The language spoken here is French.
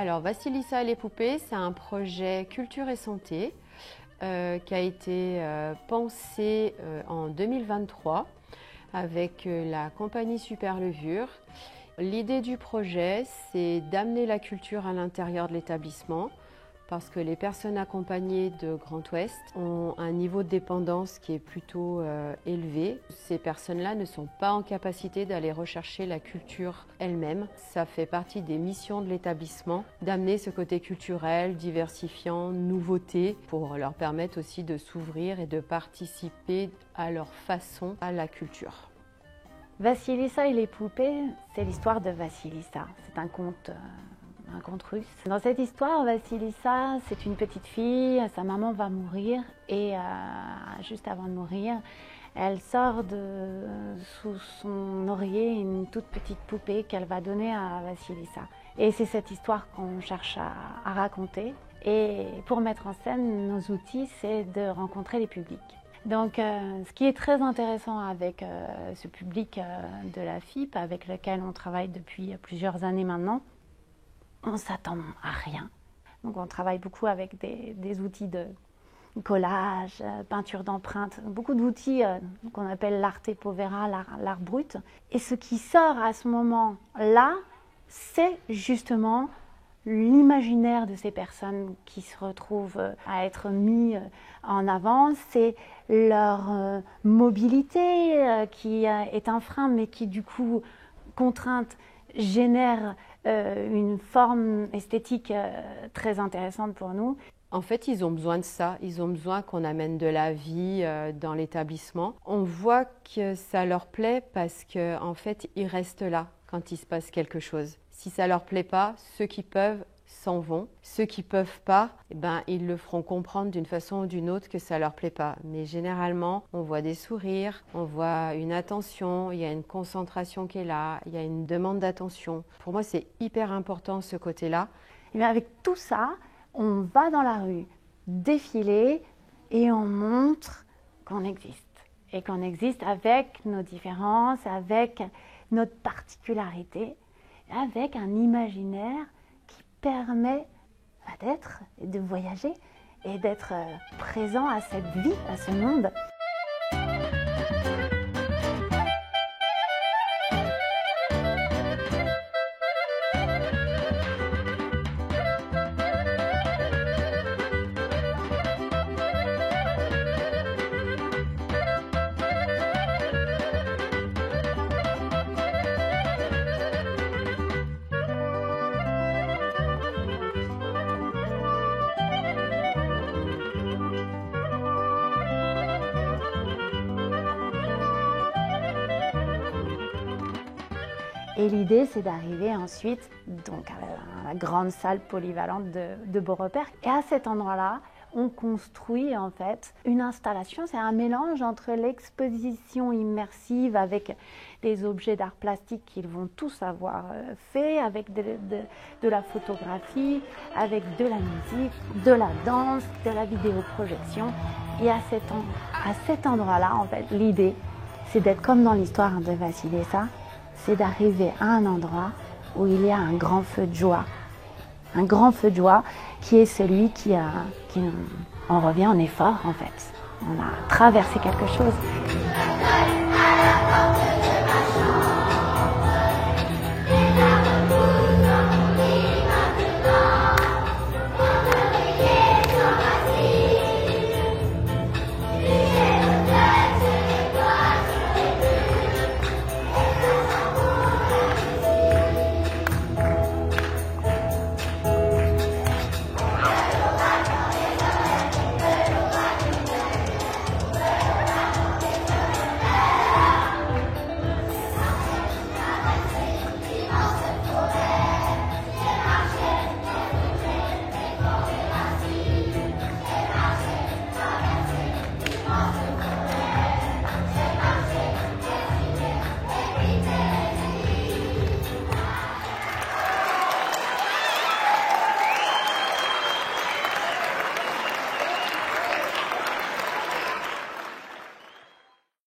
Alors, Vassilissa et les poupées, c'est un projet culture et santé qui a été pensé en 2023 avec la compagnie Super Levure. L'idée du projet, c'est d'amener la culture à l'intérieur de l'établissement parce que les personnes accompagnées de Grand Ouest ont un niveau de dépendance qui est plutôt élevé. Ces personnes-là ne sont pas en capacité d'aller rechercher la culture elles-mêmes. Ça fait partie des missions de l'établissement d'amener ce côté culturel, diversifiant, nouveauté pour leur permettre aussi de s'ouvrir et de participer à leur façon à la culture. Vassilissa et les poupées, c'est l'histoire de Vassilissa. C'est un conte russe. Dans cette histoire, Vassilissa, c'est une petite fille, sa maman va mourir et juste avant de mourir, elle sort sous son oreiller une toute petite poupée qu'elle va donner à Vassilissa. Et c'est cette histoire qu'on cherche à raconter. Et pour mettre en scène, nos outils, c'est de rencontrer les publics. Donc, ce qui est très intéressant avec ce public de la FIP, avec lequel on travaille depuis plusieurs années maintenant, on ne s'attend à rien. Donc, on travaille beaucoup avec des outils de collage, peinture d'empreintes, beaucoup d'outils qu'on appelle l'arte povera, l'art brut. Et ce qui sort à ce moment-là, c'est justement l'imaginaire de ces personnes qui se retrouvent à être mis en avant, c'est leur mobilité qui est un frein, mais qui du coup, contrainte, génère une forme esthétique très intéressante pour nous. En fait, ils ont besoin de ça, ils ont besoin qu'on amène de la vie dans l'établissement. On voit que ça leur plaît parce qu'en fait, ils restent là quand il se passe quelque chose. Si ça leur plaît pas, ceux qui peuvent s'en vont. Ceux qui peuvent pas, ils le feront comprendre d'une façon ou d'une autre que ça leur plaît pas. Mais généralement, on voit des sourires, on voit une attention, il y a une concentration qui est là, il y a une demande d'attention. Pour moi, c'est hyper important ce côté-là. Et bien avec tout ça, on va dans la rue défiler et on montre qu'on existe. Et qu'on existe avec nos différences, avec notre particularité, avec un imaginaire qui permet d'être, de voyager et d'être présent à cette vie, à ce monde. Et l'idée, c'est d'arriver ensuite donc, à la grande salle polyvalente de Beaurepaire. Et à cet endroit-là, on construit en fait une installation. C'est un mélange entre l'exposition immersive avec des objets d'art plastique qu'ils vont tous avoir fait, avec de la photographie, avec de la musique, de la danse, de la vidéoprojection. Et à cet endroit-là, en fait, l'idée, c'est d'être comme dans l'histoire de Vassilissa, c'est d'arriver à un endroit où il y a un grand feu de joie. Un grand feu de joie qui est celui on revient en effort en fait. On a traversé quelque chose.